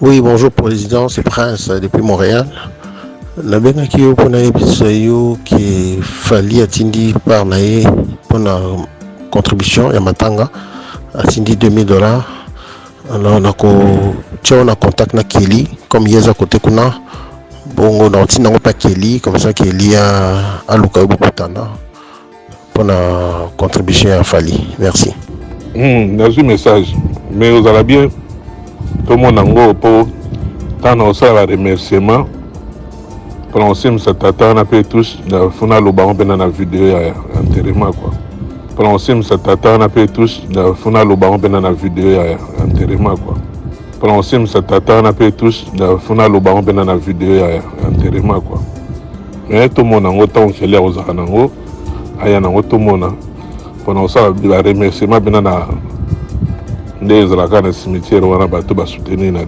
Oui, bonjour Président, c'est Prince depuis Montréal. Nabengaki yo mpona yebisa yo ke fali atindi par na ye mpona contribution ya matanga atindi $2000. Alors nakotia na contact na Kelly comme ye eza kote kuna bongo na otinda yango mpa Kelly comme ça Kelly aluka yo bokutana mpona contribution ya fali. Merci. Nazwi message mais ozala bien tomona yango mpo ntango osala remerciement mpona osimisa tata wana mpe tous nafuna aloba ngo mpena na video ya enterrement kua mpona osimisa tata wana mpe tous nafuna aloba ngo mpena na video ya enterrement kua mpona osimisa tata wana mpe tous nafuna aloba ngo mpena na video ya enterrement kua me tomona yango ntango keli akozala nango aya nango tomona mpona osala baremerciement mpena na nde ezalaka na cimetière wana bato basoutenir na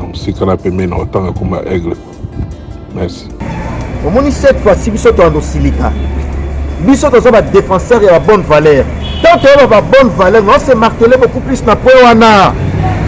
mosika na pembeni na otanga komba aigle. Merci. Omoni cette fois-ci biso toando silika biso toza ba défenseur ya bonne valeur tant que ba bonne valeur on se marteler beaucoup plus na po wana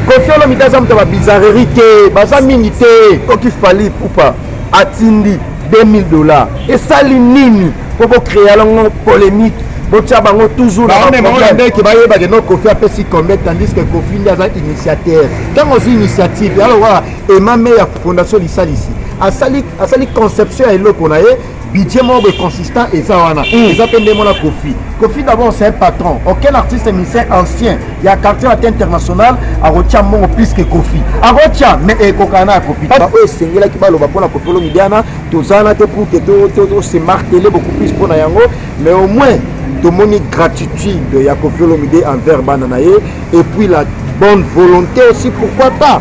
Koffi Olomide aza muta ba bizarrerie te baza mingi te koki fali pupa atindi $2000 et sali nini pour créer longo polémique botia bango toujours na problème que baye ba que no Koffi apesi combien tandis que Koffi ndaza initiateur tant aux initiatives alors voilà et ma meilleure fondation lisalisi asali conception ya eloko na ye budget moko consistant eza wana eza pende mona Koffi d'abord c'est un patron aucun artiste musicien ancien ya quartier latin international arotia mongo plus que Koffi arotia mais ekokana ya Koffi ba o esengela ki baloba pona Koffi Olomide ana tozana te pour que to se marteler beaucoup plus pona yango mais au moins tomoni gratitude ya Koffi Olomide envers bana na ye et puis la bonne volonté aussi pourquoi pas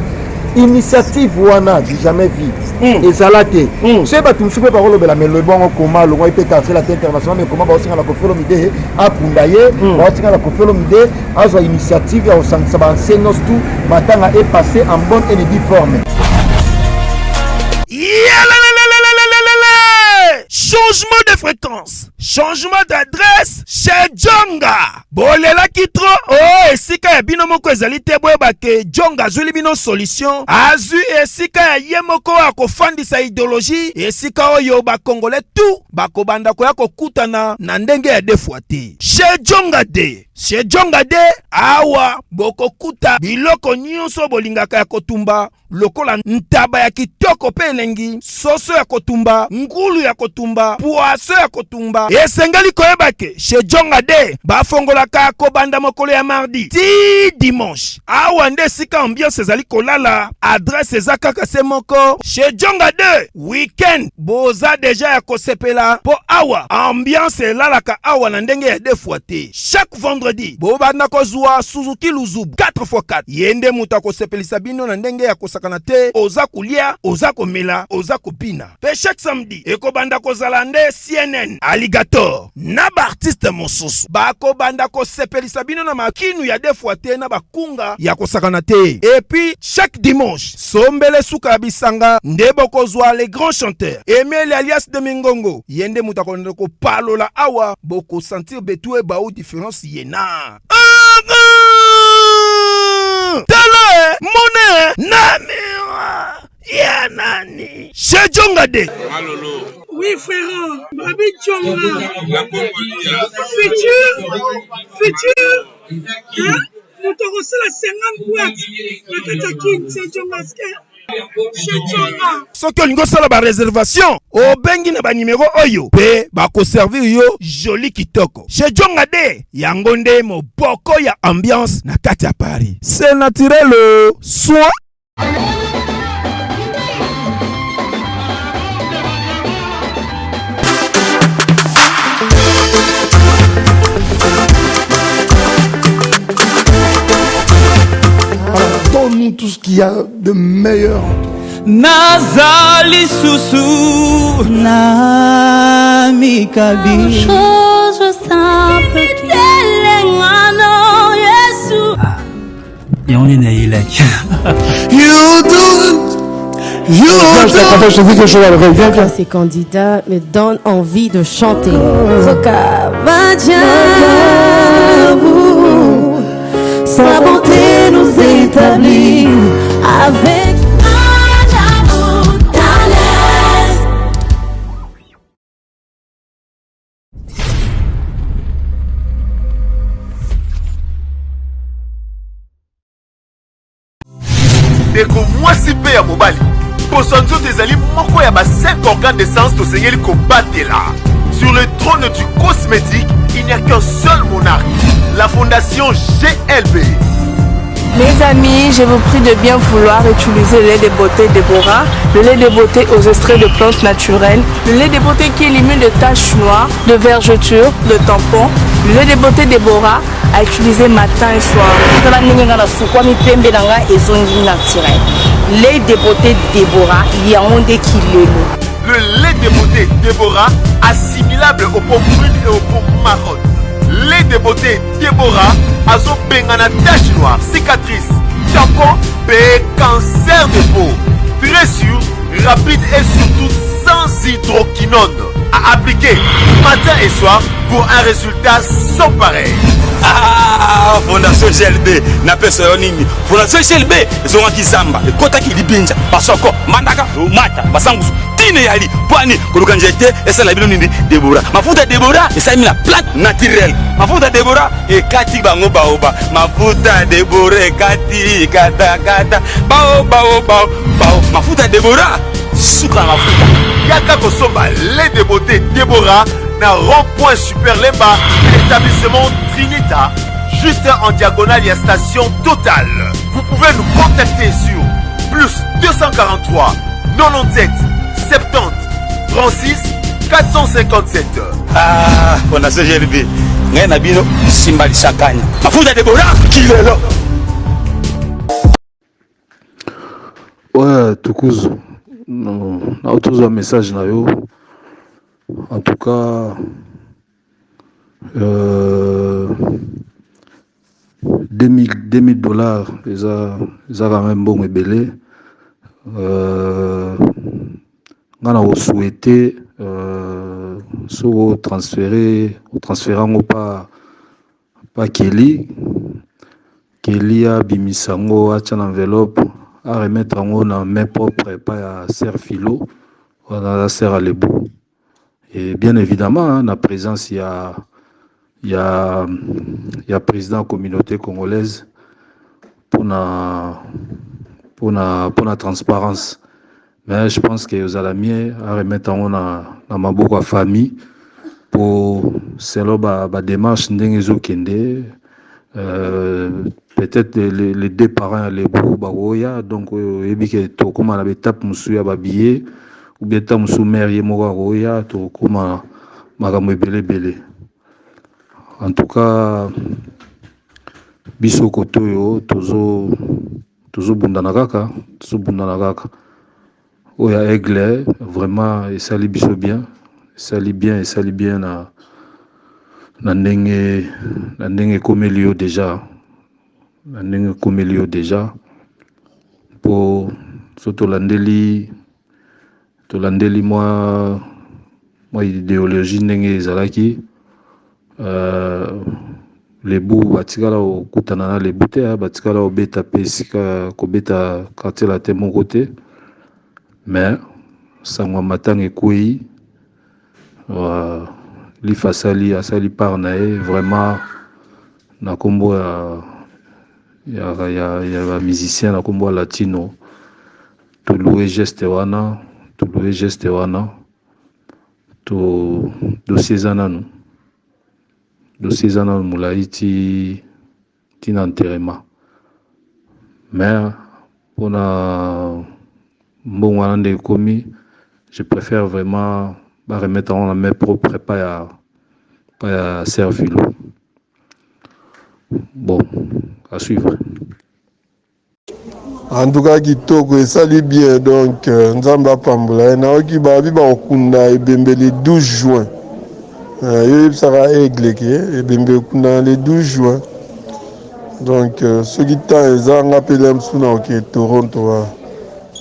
initiative wana du jamais vu ezalate c'est ba tumsupe ba kolobela mais le bon comment le moi peut quartier la international mais comment ba osinga la Koffi Olomide akunda ye ba osinga la Koffi Olomide azo initiative ya osangisa ba enseignos tout matanga est passé en bonne et due forme. Changement de fréquence, changement d'adresse chez Djonga. Bolela kitro, oh, esika ya bino moko ezali te boyeba ke Djonga azuli bino solution. Azu esika ya ye moko akofandisa idéologie, esika oyo ba Congolais tout bakobanda koya kokutana na ndenge ya defwa te. Chez Djonga de, chez Djonga de awa bokokuta biloko nyonso bolingaka ya kotumba lokola ntaba ya kitoko pe elengi, soso ya kotumba, ngulu ya kotumba, poaso ya kotumba. Esengeli koyeba ke chez Djonga de bafongolaka kobanda mokolo ya mardi ti dimanche. Awa nde sika ambiance ezali kolala, adresse eza kaka se moko. Chez Djonga de weekend boza deja ya kosepela po awa ambiance elalaka awa na ndenge ya defwa te. Chaque vendredi bobanda kozwa Suzuki Luzubu 4x4 yende muta kosepelisa bino na ndenge ya kosakana te, oza kulia, oza komela, oza kopina. Pe chaque samedi ekobanda kozala nde CNN Alligator na ba artiste mosusu bakobanda kosepelisa bino na makinu ya defwa te na bakunga ya kosakana te. Et puis chaque dimanche sombele suka bisanga nde bokozwa les grands chanteurs Emile alias de Mingongo yende muta konde ko palola awa boko sentir betue ba ou différence yena. Tele mone namira ya nani chez Djonga de. Oui frère, Babi Djonga futur hein motorosi la 50 boîtes na katakin chez Djonga chez Djonga. Soki olingo sala ba réservation obengi na ba numéro oyo pe bako servir yo joli kitoko chez Djonga de yango nde moboko ya ambiance na kati ya Paris. C'est naturel soin. Donne-nous tout ce qu'il y a de meilleur. Nazali Susu na mikabi chose simple telengano Yesu et on est né il est Ces candidats me donnent envie de chanter. Sa bonté nous établit ndeko mwasi pe ya mobali posanzo tezali moko ya ba 5 organes de sens tosengeli kobatela. Sur le trône du cosmétique, il n'y a qu'un seul monarque, la fondation GLB. Mes amis, je vous prie de bien vouloir utiliser le lait de beauté Déborah, le lait de beauté aux extraits de plantes naturelles, le lait de beauté qui élimine les taches noires, de vergetures, de tampons, le lait de beauté Déborah à utiliser matin et soir. Lait de beauté Déborah, il y a un déquilé. Le lait de beauté Déborah, assimilable aux peaux brunes et aux peaux marronnes. Lait de beauté Déborah, azo bengana tache noire, cicatrice, tampon, et cancer de peau. Très sûr, rapide et surtout sans hydroquinone. À appliquer matin et soir pour un résultat sans pareil. Ah, Fondation GLB, n'a pas ce nini. Fondation GLB, zonga kizamba, kota ki libinja, basoko, mandaka, mata, basangusu, tine yali, poani, kolukanjete, esa la biloni Déborah. Mafuta Déborah, esa mi la plante naturelle. Mafuta Déborah, et kati bango baoba. Mafuta Déborah, kati, kata, bao, bao, bao, bao. Mafuta Déborah, suka mafuta. Yaka Kosomba, lait de beauté Déborah, na rond-point Super Lemba, l'établissement Trinita, juste en diagonale, il y a station Total. Vous pouvez nous contacter sur plus 243 97 70 36 457. Ah, Fondation GLB, ngay na bino simbali sakanya. Mafuta Déborah, kilelo. Ouais, Tukuzu. Non, on a tous un message là. En tout cas, 2000 dollars, ils ont quand même bon et belé. On a souhaité transférant ou pas Kelly a bimisango a une enveloppe à remettre en main propre pas à Serre Philo, on a la Serre à l'ébou. Et bien évidemment, la présence, il y a président communauté congolaise pour la transparence. Mais je pense que vous allez mieux à remettre en dans ma beaucoup famille pour selon la démarche n'engezo kende. Peut-être les deux parents les beaux baroya donc ebike to comme la étape musuya babiye ou bien tam sous mère yemora roya to comme makambo belé. En tout cas biso kotoyo tozo bundana kaka oya aigle vraiment et ça biso bien na ndenge komelio déjà pour surtout landeli moi idéologie ndenge ezalaki les bouts batikala okutana na les bouteilles batikala obeta pesika kobeta quartier la te mon côté mais sangwa matang ekui li asali par nae vraiment na kombo ya musicien na kombo latino to louer geste wana to dossier zananu mulaiti tina enterrement mais pour na bon wana nde komi je préfère vraiment remettre en la main propre pas à servir. Bon, à suivre. En tout cas, kitoko et salut bien donc Nzamba Pambula na oki babi ba okunda ebembe le 12 juin. Yo sera aigle ke ebembe okunda le 12 juin. Donc ce qui t'a ezanga appelé msuna ok Toronto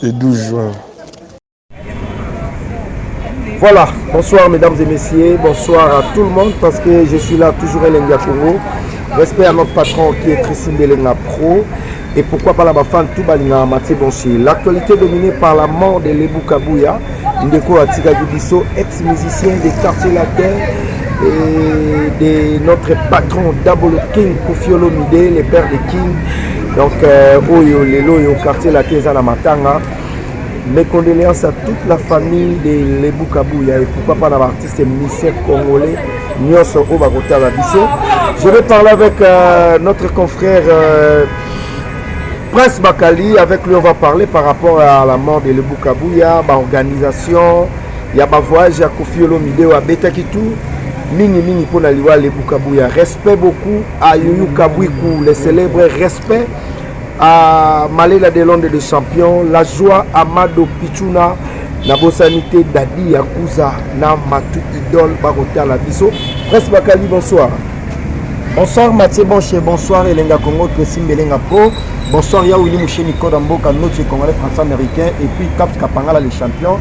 le 12 juin. Voilà, bonsoir mesdames et messieurs, bonsoir à tout le monde parce que je suis là toujours Elenga Congo. Respect à notre patron qui est Trissi Belenga Pro et pourquoi pas la fan tout balina Mathieu Bonchi. L'actualité dominée par la mort de Lebou Kabouya, Ndeko Atika Gubiso, ex-musicien des quartiers latins et de notre patron Double King Kofi Olomide, le père de King. Donc oyo lelo yo quartier la Teza na Matanga. Mes condoléances à toute la famille de Lebou Kabouya et pourquoi pas dans l'artiste musicien congolais Nyoso Obagota Babissé. Je vais parler avec notre confrère Prince Bakali. Avec lui on va parler par rapport à la mort de Lebou Kabouya, l'organisation, il y a un voyage à Kofi Olomide à Betakitou. Mini pour la liwa Lebou Kabouya. Respect beaucoup à Youyou Kabouikou, les célèbres respect. À Malela de Londres des champions, la joie Amado Pichuna, la bosanité Dadi Yakuza, na Matu Idol Barota la Bisso. Prince Bakali, bonsoir. Bonsoir Mathieu Bonché, bonsoir Elenga Congo, Kessim Belenga Pro, bonsoir Yaouli Moucheni Kodamboka, notre Congolais français-américain, et puis Caps Kapangala les champions.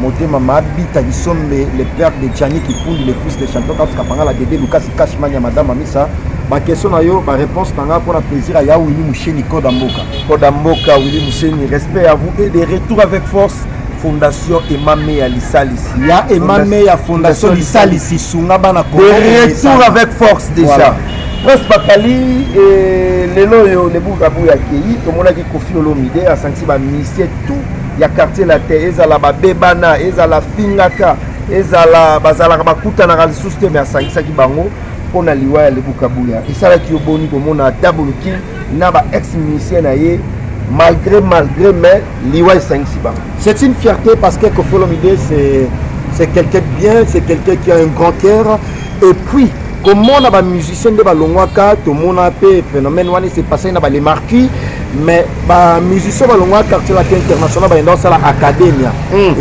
Monté Mama Bita qui sont les pères de Gianni qui fondent les fils des champions, Caps Kapangala, Dédé Lucas Kashmania, Madame Amissa. Ma question a yo, ma réponse n'a pour la plaisir à Yaouli Moucheni Kodamboka. Kodamboka, Willy Moucheni, respect à vous et des retours avec force. Fondation Emame Alisalis. Il y a Emame à Fondation Alisalis. De retour avec force déjà. Prince Bakali et les loyaux, les Bougabouya Kéi, tout le monde a dit Kofi Olomide a senti ma ministère tout. Il y a quartier la terre, ils ont la Bebana, ils ont la Fingaka, ils ont la Bazala Bakuta na Ralisouste, mais à Sangisaki Bango. On a liwa les Bougabouya. Et ça va qui est bon, on a double kill, n'a pas ex-ministère naïe. Malgré, mais Liwa est 5 Siba. C'est une fierté parce que Kofi Olomide c'est quelqu'un de bien, c'est quelqu'un qui a un grand cœur. Et puis, comme on a des musiciens de Balongwaka, tout le monde a fait phénomène, c'est passé dans les marquis, mais les musiciens de Balongwaka, quartier international, dans l'académie.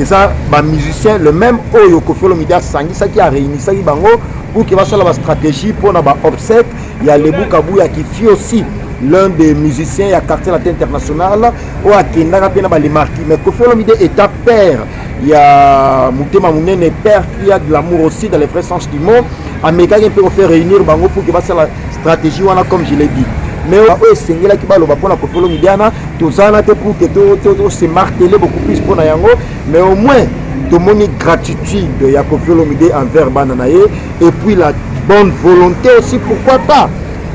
Et ça, les musiciens, le même Oyo Kofi Olomide a sangi, ça qui a réuni ça qui bango pour qu'il va faire la stratégie pour nos obsèques. Il y a Lebou Kabouya qui fait aussi. L'un des musiciens à quartier latin international ou à Kendara Pena les marquis. Mais Kofi Olomide est un père. Il y a Moutema Mounene, père qui a de l'amour aussi dans les vrais sens du mot. Américain qui peut faire réunir Bango pour qu'il va faire la stratégie, comme je l'ai dit. Mais c'est là qui va le pour la Kofi Olomide, tout ça pour que tout se marteler beaucoup plus pour Nayango. Mais au moins, tout le monde gratitude de Kofi Olomide envers Bananaye. Et puis la bonne volonté aussi, pourquoi pas.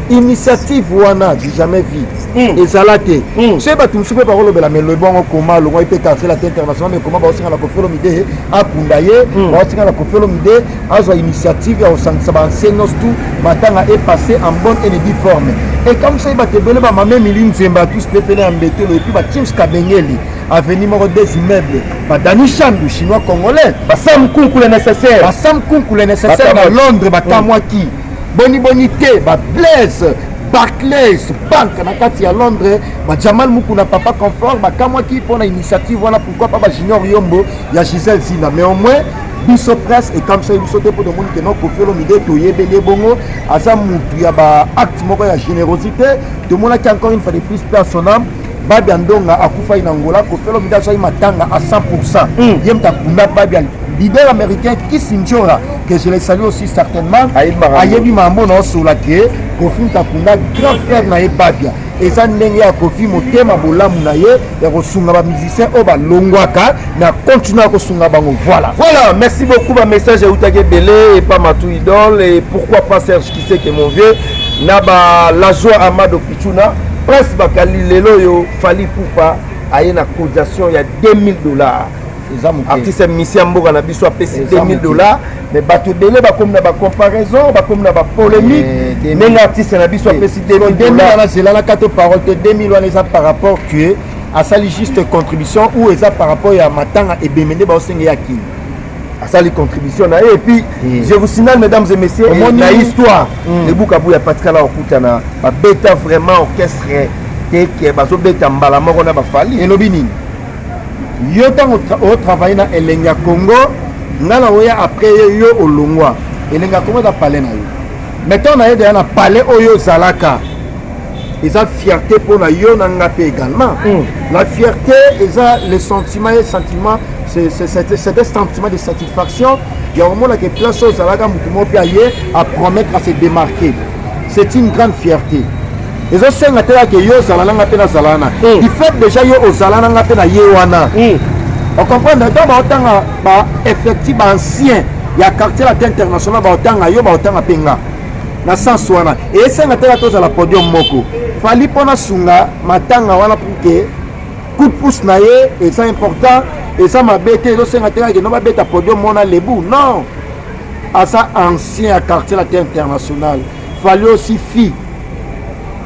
Initiative wana j'ai jamais vu et ça l'a été c'est pas tout super parole mais le bon comment le peut casser la tête internationale mais comment va aussi la Kofi Olomide à Kundaye va aussi la Kofi Olomide à une initiative au centre Sabansenos tout matanga est passé en bonne et due forme et comme ça il va te donner ba mamé Miline Zemba tous pépélé embêté et puis ba James Kabengeli avenue numéro 2 immeuble ba Dani Chandu chinois congolais ba Sam Kunku le nécessaire à Londres ba Kamwaki Bonité, Blaise, Barclays, Banque, Nakati à Londres, Jamal Mukuna Papa Confort, Kamwaki pour l'initiative, voilà pourquoi Papa Junior Yombo, il y a Gisèle Zina. Mais au moins, Bisso Presse et comme ça, il faut pour le monde que non, Kofi Olomide, Toyebele Bongo, Azamou, il y a acte, il y a générosité, tout le monde qui a encore une fois de plus personnel. Babi Andonga Akufa Inangola, Kofi Olomide a matanga à 100%. Yem Takunda Babi leader américain Kissinger, que je les salue aussi certainement. Ayebi Mamona sur la quai, Kofi Takunda, grand frère Naye Babia. Et ça n'est pas Kofi Motema Bolamu Naye, et Rosunga musicien Oba Longwaka, na continue à Rosunga Bango. Voilà. Voilà, merci beaucoup. Ma message à Outage Belé et pas Matou Idol. Et pourquoi pas Serge qui sait que mon vieux, Naba la joie Amado Pichuna. Prince Bakali lelo yo Fali Poupa a une cotisation il y a $2000. Artiste musicien mboka na biso a payé $2000 mais bato belé ba comme na ba comparaison ba comme na ba polémique mais l'artiste na biso a payé $2000 na zelana kato parole te $2000 wana par rapport que à sa juste contribution ou eza par rapport à matanga et bemende ba osenga yaki à sa contribution na et puis je vous signale mesdames et messieurs la histoire le Boukabouya patikala okutana ba beta vraiment orchestre teke bazo beta mbala moko na ba Fali et lobini yo tango au travail na Elenga Congo ngala oya après yo olongwa Elenga Congo da palais na yo mettons na yé na palais oyo zalaka ils ont fierté pour la yo na ngapé également la fierté ils ont le sentiment et sentiment c'est un sentiment de satisfaction. Il y a un moment qui place aux Zalaga à promettre à se démarquer. C'est une grande fierté. Les autres c'est que yo Zalana pena Zalana. Il fait déjà yo Zalana pena yewana. On comprend donc autant effectif ancien. Il y a quartier latin international autant yo autant penga. na sens wana esenga te toza la podium moko fali pona sunga matanga wana pour que coup de pouce na ye et ça important et ça m'a bêté lo senga te que no ba beta podium mona lebu non à ça ancien à quartier la international fali aussi fi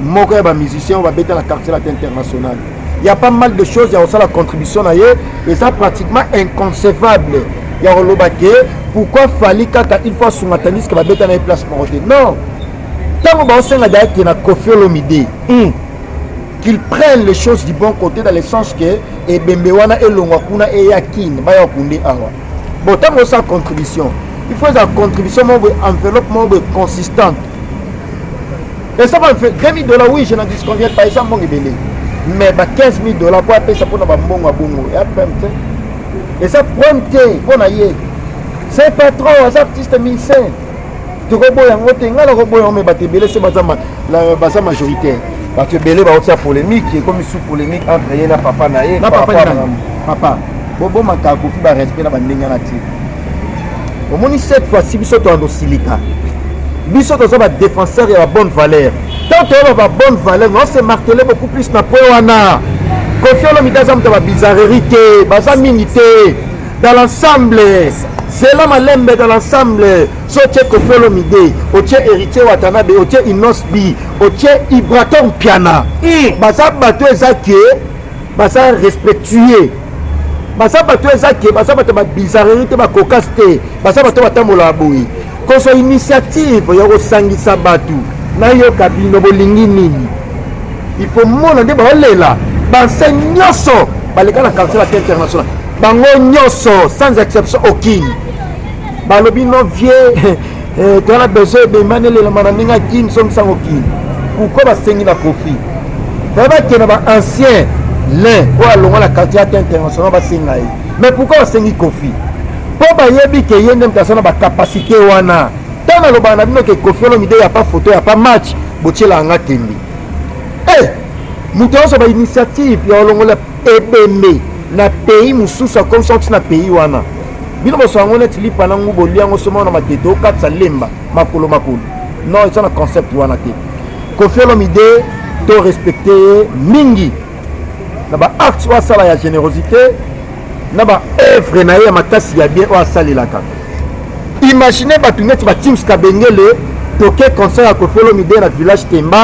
moko ya ba musicien va beta la quartier la international. Il y a pas mal de choses, il y a aussi la contribution na ye et ça pratiquement inconcevable. Il y a Rolobake, pourquoi fallait kaka une fois sur Matanis que va beta na place morotée. Non. Tant que on a d'ailleurs qu'il a Kofi Olomide, qu'ils prennent les choses du bon côté dans le sens que et Bembewana et Longwakuna et Yakin, Baya Kunde Awa. Bon, tant que ça contribution, il faut une contribution enveloppe consistante. Et ça va faire $2000, oui, je n'en disconviens pas, ça m'a belé. Mais $15 000 pour payer ça pour avoir bon à bon. Et ça prend pour naïe. C'est pas trop, ça artiste militaire. Tu rebois en haute, on a le rebois en me battre belé, c'est la base majoritaire. Parce que belé va avoir polémique, comme sous polémique entre yé na papa naïe. Na papa papa. Bobo makaku fi ba respect na bandinga na ti. Au moins cette fois-ci biso to ando silika. Biso to ça va défenseur et à bonne valeur. Tant que tu as bonne valeur, on s'est martelé beaucoup plus na poana. Kofi Olomide azam ta bizarrerie te, baza minité dans l'ensemble. C'est là malembe dans l'ensemble. So tche Kofi Olomide, o tche héritier Watanabe, o tche Inosbi, o tche Ibraton Piana. Baza bato ezake, baza respectueux. Baza bato ezake, baza bato ba bizarrerie te ba kokaste, baza bato batamola boyi. Ko so initiative ya ko sangisa batu. Na yo kabino bolingi nini il faut mona de balela banse nyoso baleka na quartier international bango nyoso sans exception aucune balobi no vieux quand a besoin de manele la mananinga kin som sans aucune pourquoi basengi na profit baba ke na ba ancien l'un ou alonga la quartier international basenga mais pourquoi basengi Kofi po bayebi ke yende mtasana ba capacité wana. Tant que le banabino que Kofi Olomide il n'y a pas photo, il n'y a pas match, botier la ngatembi. Eh, nous avons une initiative, il y a un EBM, na pays mususa comme ça na pays wana. Bino boso ngone tili panangu bolia ngosoma na mateto katsa lemba makolo makolo. Non, c'est un concept wana te. Kofi Olomide to respecter mingi. Na ba acte wa sala ya générosité, na ba œuvre na ya makasi ya bien wa salilaka. Imaginez Batounet Teams Kabengele toqué concert à Kofi Olomide dans le village Temba,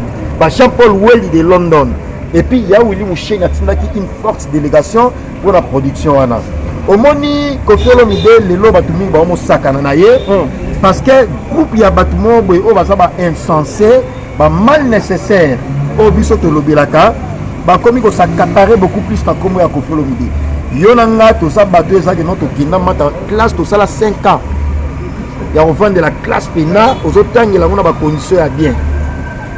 Jean-Paul Welly de London. Et puis il y a Willy Mouché qui a une forte délégation pour la production. Au moni Kofi Olomide le lo Batoumi ba mo sakana na ye parce que groupe ya Batoumo boy o ba insensé, ba mal nécessaire au biso to lobelaka, ba komi ko s'accaparer beaucoup plus na komo ya Kofi Olomide. Yonanga to sa bato ezaki notre kinda mata classe to sala 5 ans. Il y a revendre de la classe pénale aux autres temps il y a une condition à bien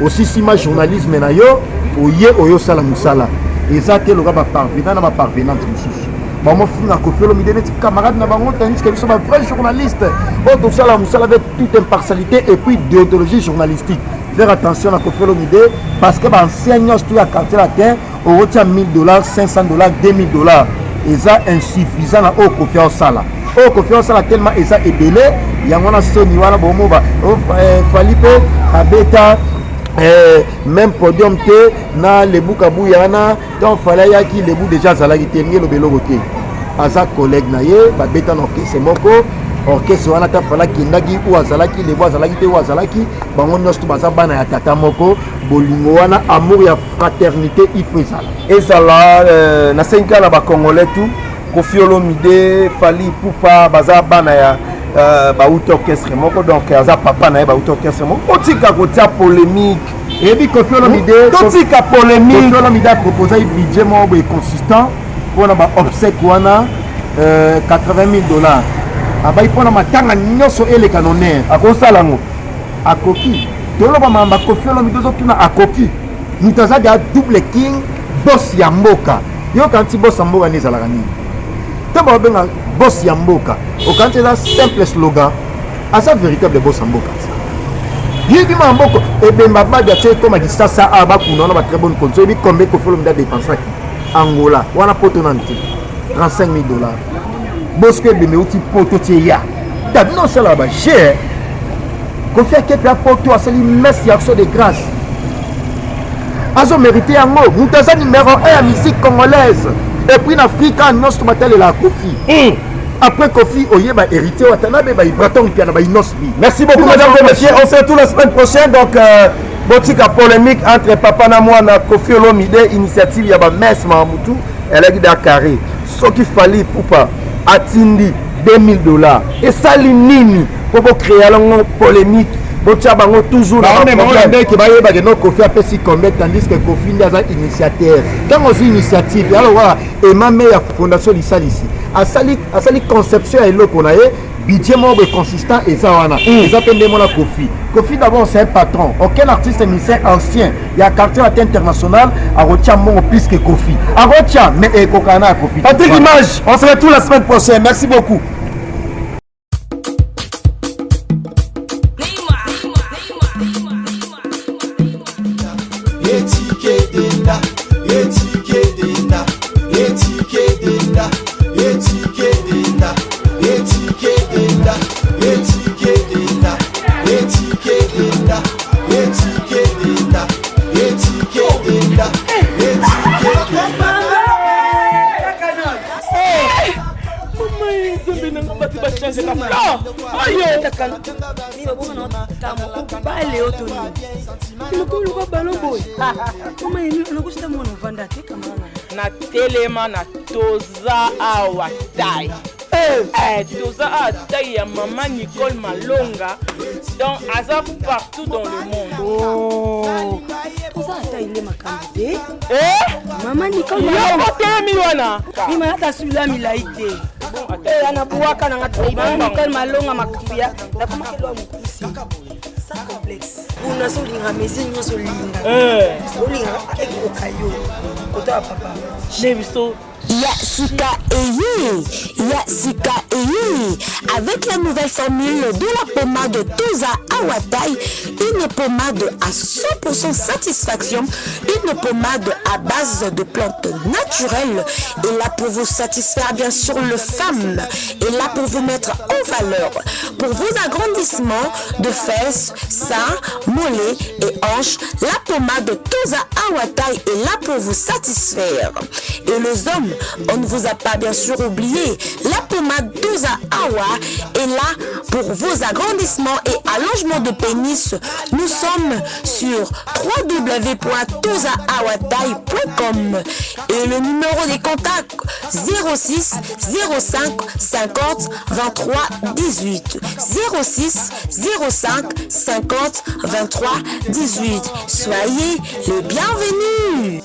aussi si ma journalisme na yo oye oyo sala musala et ça que le gars va parvenir na parvenante mususu ba mo funa Kofi Olomide net camarade na bango tandis que sont vrai journaliste au tout sala musala avec toute impartialité et puis déontologie journalistique. Faire attention à Kofi Olomide parce que ba enseignants tout à quartier latin au retient $1000 $500 $2000 et ça insuffisant na au Kofi Osala. Oh, confiance à tellement et ça est belé. Il y a un Sony, voilà, bon, Falipe, Abeta, même podium T, na le boukabou yana, donc fallait qui le bout déjà Zalagi terminé le bélo côté. Aza collègue naye, Babeta n'orchestre moko, orchestre wana ta fala ki nagi ou Azalaki, le bois Zalagi te ou Azalaki, bangon nos tout baza bana ya tata moko, bolingo wana amour ya fraternité il faut ça. Et ça là, na 5 ans là ba congolais tout. Kofi Olomide fali pupa baza bana ya ba out orchestre moko donc aza papa na ba out orchestre moko otika kotia polémique et puis Kofi Olomide otika polémique. Kofi Olomide a proposé un budget mo consistant pour na ba obsèque wana $80,000 abai pona matanga nyoso ele canonnaire akosala ngo akoki tolo ba mamba Kofi Olomide zotuna akoki mutaza da double king boss ya mboka yo kanti boss ya mboka ni zalaka ni tamba benga boss ya mboka okanti la simple slogan asa véritable boss ya mboka yibi ma mboko ebemba badia tse koma kisasa aba kuna na ba très bonne condition ebi combien Kofi Olomide dépenser Angola wana poto nanti $35,000 boske beme uti poto tie ya tabino sala ba cher Kofi Akepi apoto asali merci action de grâce. Azo mérité yango. Mutaza numéro 1 à musique congolaise. Et puis en Afrique, nous sommes la Kofi. Après Kofi, Oyeba hérité Watanabe, Ibraton Piana, Inosbi. Merci beaucoup, mesdames et messieurs. On se retrouve la semaine prochaine. Donc, botika polémique entre Papa Namouana, Kofi Olomide, initiative Yaba Mes Mahamutu, elle a dit Carré. Ce qu'il fallait pour pas atteindre $2000. Et ça, l'inini pour créer une polémique. Toujours Kofi a fait combien tandis que Kofi est un initiateur. Quand on dit initiative, alors et ma meilleure fondation ici. À sali conception et l'eau qu'on a budget membre consistant et ça on a. Ils appellent des mots Kofi. Kofi d'abord c'est un patron. Aucun artiste musicien ancien, il y a quartier international à retient mon plus que Kofi. À retient mais Kokana Kofi. Patrick Image, on se retrouve la semaine prochaine. Merci beaucoup. na telema na toza awa tai toza awa tai ya maman Nicole Malonga donc aza partout dans le monde. Toza awa il est makandi maman Nicole Malonga telemi wana ni malata sula milaite anabuaka na ngatai maman Nicole Malonga makuya na kama kilo mkusi sans complexe. On a soli na maison on soli soli na ekokayo kota papa Neviso Yasika Eye, avec la nouvelle formule de la pommade Toza Awatai, une pommade à 100% satisfaction, une pommade à base de plantes naturelles, et là pour vous satisfaire bien sûr le femmes, et là pour vous mettre en valeur, pour vos agrandissements de fesses, seins, mollets et hanches, la pommade Toza Awatai est là pour vous satisfaire. Et les hommes, on ne vous a pas bien sûr oublié, la pommade Toza Awa est là pour vos agrandissements et allongements de pénis. Nous sommes sur www.tozaawatai.com et le numéro des contacts 06 05 50 23 18 06 05 50 23 18. Soyez les bienvenus.